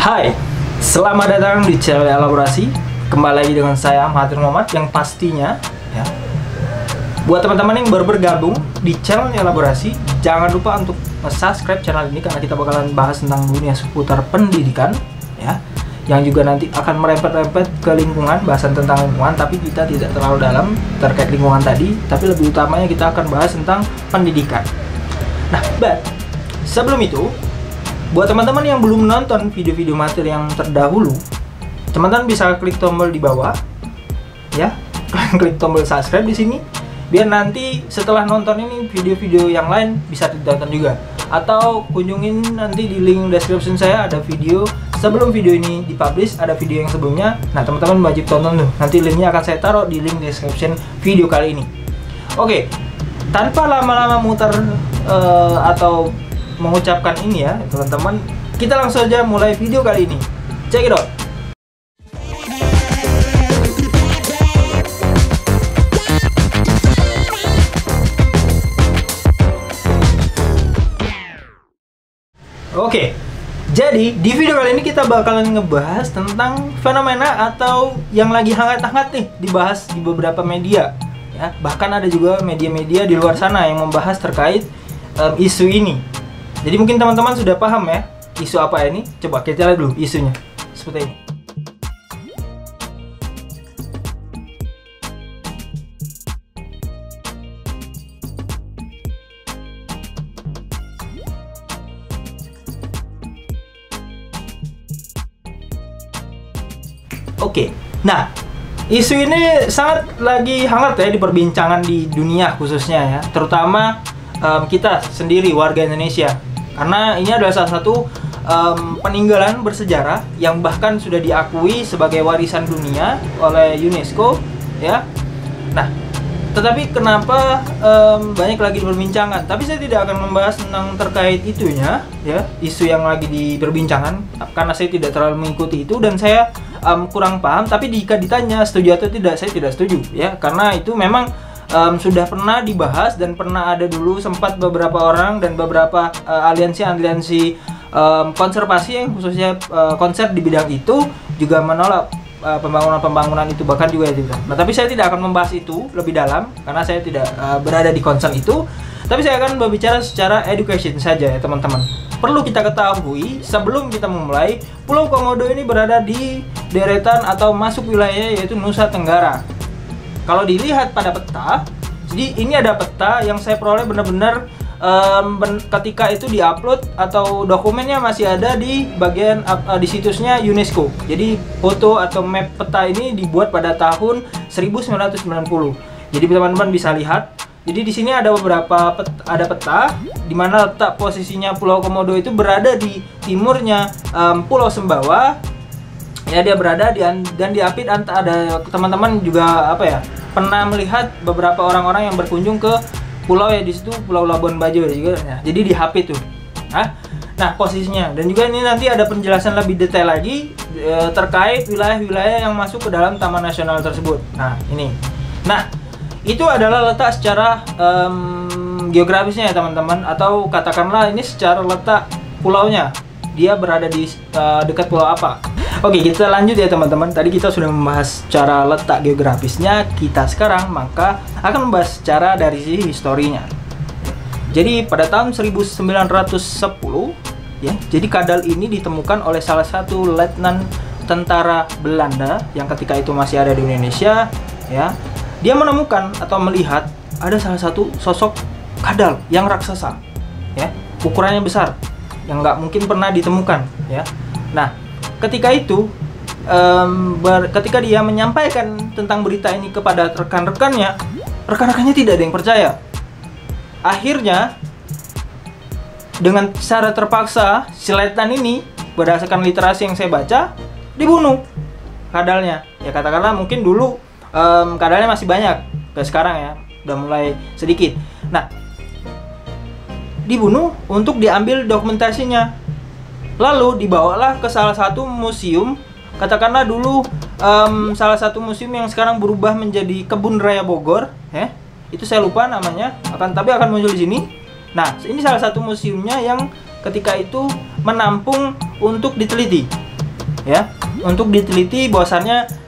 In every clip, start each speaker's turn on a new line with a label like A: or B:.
A: Hai, selamat datang di channel Elaborasi. Kembali lagi dengan saya Mahathir Muhammad, yang pastinya ya, buat teman-teman yang baru bergabung di channel Elaborasi, jangan lupa untuk subscribe channel ini karena kita bakalan bahas tentang dunia seputar pendidikan ya, yang juga nanti akan merempet-rempet ke lingkungan, bahasan tentang lingkungan, tapi kita tidak terlalu dalam terkait lingkungan tadi, tapi lebih utamanya kita akan bahas tentang pendidikan. Nah, sebelum itu, buat teman-teman yang belum nonton video-video materi yang terdahulu, teman-teman bisa klik tombol di bawah, ya, klik tombol subscribe di sini, biar nanti setelah nonton ini video-video yang lain bisa ditonton juga. Atau kunjungin nanti di link description saya, ada video sebelum video ini dipublish, ada video yang sebelumnya. Nah, teman-teman wajib tonton tuh. Nanti linknya akan saya taruh di link description video kali ini. Oke, tanpa lama-lama muter atau mengucapkan ini ya teman-teman, kita langsung aja mulai video kali ini. Check it out. Oke, jadi di video kali ini kita bakalan ngebahas tentang fenomena atau yang lagi hangat-hangat nih dibahas di beberapa media ya. Bahkan ada juga media-media di luar sana yang membahas terkait isu ini. Jadi mungkin teman-teman sudah paham ya isu apa ini. Coba kita lihat dulu isunya seperti ini. Oke, nah isu ini sangat lagi hangat ya diperbincangan di dunia khususnya ya, terutama kita sendiri warga Indonesia. Karena ini adalah salah satu peninggalan bersejarah yang bahkan sudah diakui sebagai warisan dunia oleh UNESCO ya. Nah, tetapi kenapa banyak lagi diperbincangkan? Tapi saya tidak akan membahas tentang terkait itunya ya, isu yang lagi diperbincangan, karena saya tidak terlalu mengikuti itu dan saya kurang paham. Tapi jika ditanya setuju atau tidak, saya tidak setuju ya, karena itu memang sudah pernah dibahas dan pernah ada dulu sempat beberapa orang dan beberapa aliansi-aliansi konservasi yang khususnya konser di bidang itu juga menolak pembangunan itu, bahkan juga itu. Nah, tapi saya tidak akan membahas itu lebih dalam karena saya tidak berada di concern itu. Tapi saya akan berbicara secara education saja ya teman-teman. Perlu kita ketahui sebelum kita memulai, Pulau Komodo ini berada di deretan atau masuk wilayah yaitu Nusa Tenggara. Kalau dilihat pada peta, jadi ini ada peta yang saya peroleh benar-benar ketika itu diupload atau dokumennya masih ada di bagian di situsnya UNESCO. Jadi foto atau map peta ini dibuat pada tahun 1990. Jadi teman-teman bisa lihat. Jadi di sini ada beberapa peta di mana letak posisinya Pulau Komodo itu berada di timurnya Pulau Sumbawa. Ya, dia berada dan diapit ada teman-teman juga apa ya, pernah melihat beberapa orang-orang yang berkunjung ke pulau ya di situ, Pulau Labuan Bajo juga ya. Jadi diapit tuh. Nah, posisinya dan juga ini nanti ada penjelasan lebih detail lagi terkait wilayah-wilayah yang masuk ke dalam Taman Nasional tersebut. Nah, ini. Nah, itu adalah letak secara geografisnya ya teman-teman, atau katakanlah ini secara letak pulaunya. Dia berada di dekat pulau apa. Oke, kita lanjut ya teman-teman. Tadi kita sudah membahas secara letak geografisnya, kita sekarang maka akan membahas secara dari sisi historinya. Jadi pada tahun 1910 ya, jadi kadal ini ditemukan oleh salah satu letnan tentara Belanda yang ketika itu masih ada di Indonesia ya. Dia menemukan atau melihat ada salah satu sosok kadal yang raksasa ya, ukurannya besar, yang nggak mungkin pernah ditemukan ya. Nah, ketika itu ketika dia menyampaikan tentang berita ini kepada rekan-rekannya, rekan-rekannya tidak ada yang percaya. Akhirnya dengan secara terpaksa si letnan ini, berdasarkan literasi yang saya baca, dibunuh kadalnya. Ya katakanlah mungkin dulu kadalnya masih banyak, kayak sekarang ya udah mulai sedikit. Nah, dibunuh untuk diambil dokumentasinya. Lalu dibawalah ke salah satu museum, katakanlah dulu salah satu museum yang sekarang berubah menjadi Kebun Raya Bogor, itu saya lupa namanya, tapi akan muncul di sini. Nah, ini salah satu museumnya yang ketika itu menampung untuk diteliti. ya untuk diteliti bahwasannya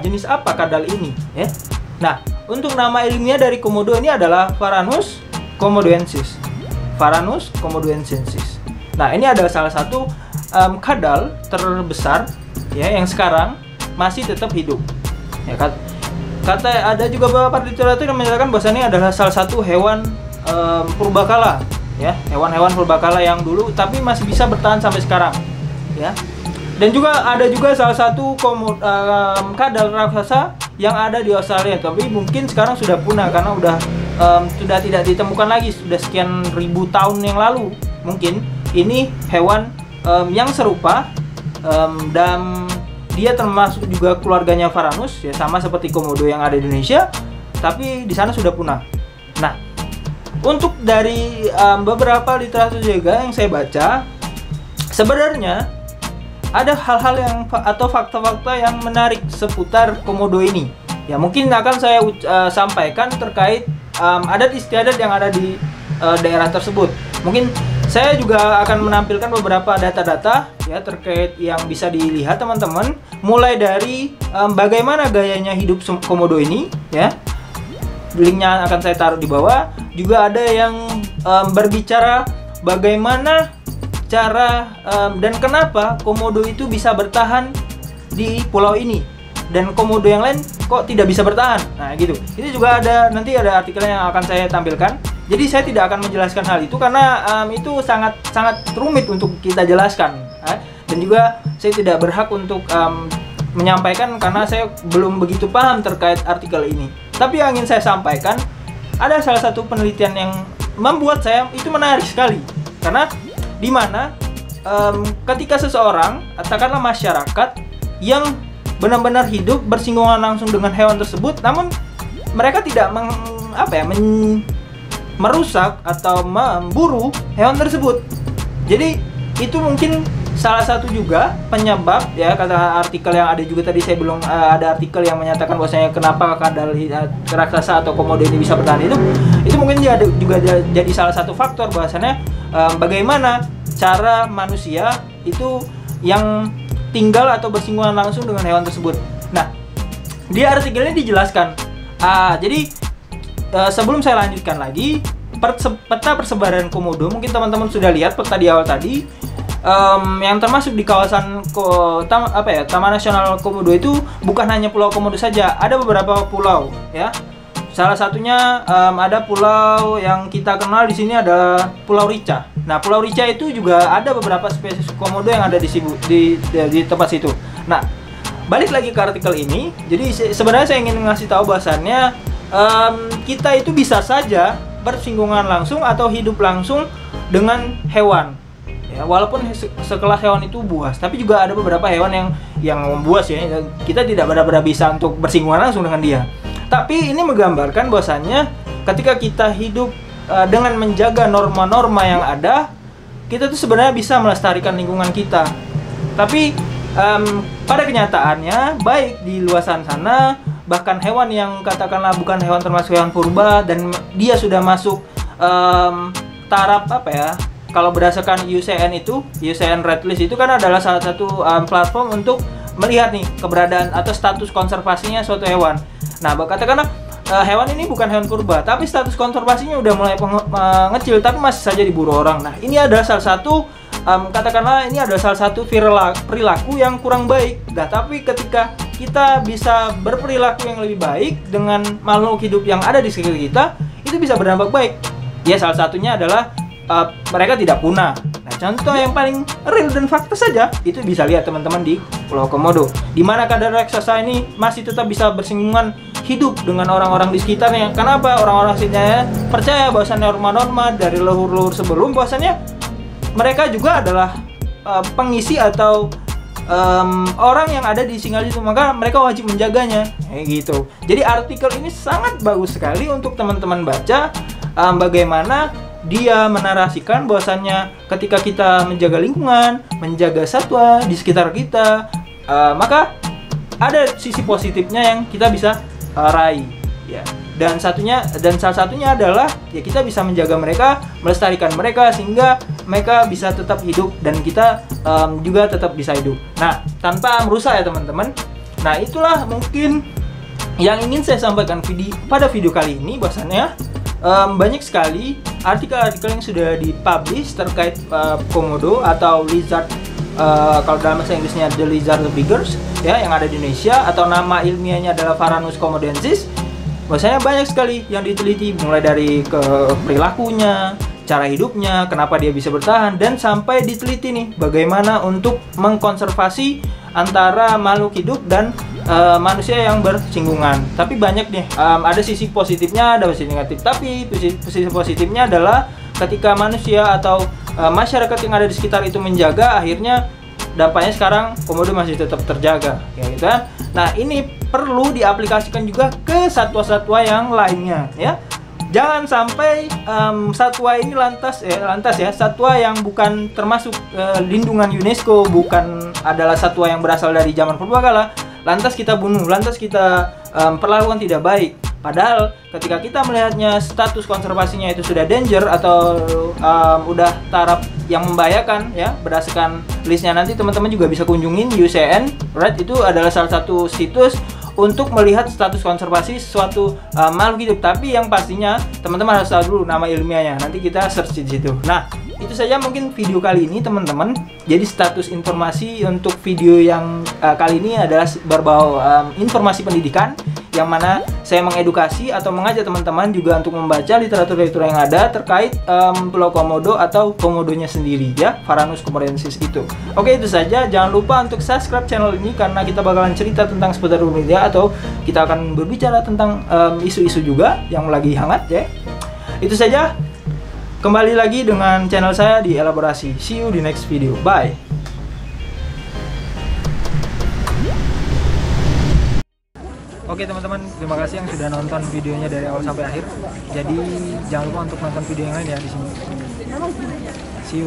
A: jenis apa kadal ini ya. Nah, untuk nama ilmiah dari komodo ini adalah Varanus komodoensis. Varanus komodoensis. Nah, ini adalah salah satu kadal terbesar ya yang sekarang masih tetap hidup. Ya, kata ada juga beberapa literatur yang menyatakan bahwasannya adalah salah satu hewan purbakala ya, hewan-hewan purbakala yang dulu tapi masih bisa bertahan sampai sekarang ya. Dan juga ada juga salah satu kadal raksasa yang ada di Australia, tapi mungkin sekarang sudah punah karena sudah tidak ditemukan lagi, sudah sekian ribu tahun yang lalu. Mungkin ini hewan yang serupa dan dia termasuk juga keluarganya Varanus ya, sama seperti komodo yang ada di Indonesia, tapi di sana sudah punah. Nah, untuk dari beberapa literatur juga yang saya baca, sebenarnya ada hal-hal yang atau fakta-fakta yang menarik seputar komodo ini. Ya, mungkin akan saya sampaikan terkait adat istiadat yang ada di daerah tersebut. Mungkin saya juga akan menampilkan beberapa data-data ya terkait yang bisa dilihat teman-teman, mulai dari bagaimana gayanya hidup komodo ini ya. Linknya akan saya taruh di bawah. Juga ada yang berbicara bagaimana cara dan kenapa komodo itu bisa bertahan di pulau ini dan komodo yang lain kok tidak bisa bertahan. Nah, gitu. Ini juga nanti ada artikel yang akan saya tampilkan. Jadi saya tidak akan menjelaskan hal itu karena itu sangat rumit untuk kita jelaskan. Dan juga saya tidak berhak untuk menyampaikan karena saya belum begitu paham terkait artikel ini. Tapi yang ingin saya sampaikan, ada salah satu penelitian yang membuat saya itu menarik sekali. Karena di mana ketika seseorang, katakanlah masyarakat yang benar-benar hidup bersinggungan langsung dengan hewan tersebut, namun mereka tidak merusak atau memburu hewan tersebut. Jadi itu mungkin salah satu juga penyebab ya, kata artikel yang ada juga tadi saya belum ada artikel yang menyatakan bahwasanya kenapa kadal raksasa atau komodo ini bisa bertahan hidup. Itu mungkin juga jadi salah satu faktor bahwasanya bagaimana cara manusia itu yang tinggal atau bersinggungan langsung dengan hewan tersebut. Nah, di artikel ini dijelaskan. Jadi sebelum saya lanjutkan lagi, peta persebaran komodo, mungkin teman-teman sudah lihat peta di awal tadi, yang termasuk di kawasan Taman Nasional Komodo itu bukan hanya Pulau Komodo saja, ada beberapa pulau ya. Salah satunya ada pulau yang kita kenal di sini adalah Pulau Rica. Nah, Pulau Rica itu juga ada beberapa spesies komodo yang ada di tempat situ. Nah, balik lagi ke artikel ini. Jadi sebenarnya saya ingin ngasih tahu bahwasannya kita itu bisa saja bersinggungan langsung atau hidup langsung dengan hewan. Ya, walaupun sekelas hewan itu buas, tapi juga ada beberapa hewan yang membuas ya. Kita tidak benar-benar bisa untuk bersinggungan langsung dengan dia. Tapi ini menggambarkan bahwasannya ketika kita hidup dengan menjaga norma-norma yang ada, kita tuh sebenarnya bisa melestarikan lingkungan kita. Tapi pada kenyataannya, baik di luasan sana, bahkan hewan yang katakanlah bukan hewan termasuk hewan purba dan dia sudah masuk taraf kalau berdasarkan UCN Red List itu kan adalah salah satu platform untuk melihat nih keberadaan atau status konservasinya suatu hewan. Nah, katakanlah hewan ini bukan hewan purba, tapi status konservasinya udah mulai mengecil, tapi masih saja diburu orang. Nah, ini adalah salah satu katakanlah ini adalah salah satu perilaku yang kurang baik. Nah, tapi ketika kita bisa berperilaku yang lebih baik dengan makhluk hidup yang ada di sekitar kita, itu bisa berdampak baik. Ya, salah satunya adalah mereka tidak punah. Nah, contoh yang paling real dan fakta saja itu bisa lihat teman-teman di Pulau Komodo, di mana kadal raksasa ini masih tetap bisa bersinggungan hidup dengan orang-orang di sekitarnya. Kenapa? Orang-orang sekitarnya percaya bahwasannya norma-norma dari leluhur-leluhur sebelum, bahwasannya mereka juga adalah pengisi atau orang yang ada di singgah itu, maka mereka wajib menjaganya. Gitu. Jadi artikel ini sangat bagus sekali untuk teman-teman baca, bagaimana dia menarasikan bahwasannya ketika kita menjaga lingkungan, menjaga satwa di sekitar kita, maka ada sisi positifnya yang kita bisa raih. Ya. Dan salah satunya adalah ya kita bisa menjaga mereka, melestarikan mereka sehingga mereka bisa tetap hidup dan kita juga tetap bisa hidup. Nah, tanpa merusak ya teman-teman. Nah, itulah mungkin yang ingin saya sampaikan pada video kali ini. Bahwasannya banyak sekali artikel-artikel yang sudah dipublish terkait komodo atau lizard, kalau dalam bahasa Inggrisnya the lizard biggers ya, yang ada di Indonesia, atau nama ilmiahnya adalah Varanus komodensis. Bahwasanya banyak sekali yang diteliti, mulai dari ke perilakunya, cara hidupnya, kenapa dia bisa bertahan, dan sampai diteliti nih bagaimana untuk mengkonservasi antara makhluk hidup dan manusia yang bersinggungan. Tapi banyak nih, ada sisi positifnya, ada sisi negatif. Tapi sisi positifnya adalah ketika manusia atau masyarakat yang ada di sekitar itu menjaga, akhirnya dampaknya sekarang komodo masih tetap terjaga, ya gitu kan. Nah, ini perlu diaplikasikan juga ke satwa-satwa yang lainnya, ya. Jangan sampai satwa ini lantas ya, satwa yang bukan termasuk lindungan UNESCO, bukan adalah satwa yang berasal dari zaman purbakala, lantas kita bunuh, lantas kita perlakukan tidak baik. Padahal ketika kita melihatnya status konservasinya itu sudah danger atau udah taraf yang membahayakan ya, berdasarkan listnya nanti teman-teman juga bisa kunjungin UCN, right? Itu adalah salah satu situs untuk melihat status konservasi suatu makhluk hidup. Tapi yang pastinya teman-teman harus tahu dulu nama ilmiahnya. Nanti kita search di situ. Nah, itu saja mungkin video kali ini teman-teman. Jadi status informasi untuk video yang kali ini adalah berbau informasi pendidikan, yang mana saya mengedukasi atau mengajak teman-teman juga untuk membaca literatur-literatur yang ada terkait Pulau Komodo atau komodonya sendiri ya, Varanus komodensis itu. Oke, itu saja. Jangan lupa untuk subscribe channel ini karena kita bakalan cerita tentang seputar media, atau kita akan berbicara tentang isu-isu juga yang lagi hangat ya. Itu saja. Kembali lagi dengan channel saya di Elaborasi. See you di next video. Bye. Oke teman-teman, terima kasih yang sudah nonton videonya dari awal sampai akhir. Jadi jangan lupa untuk nonton video yang lain ya di sini. See you.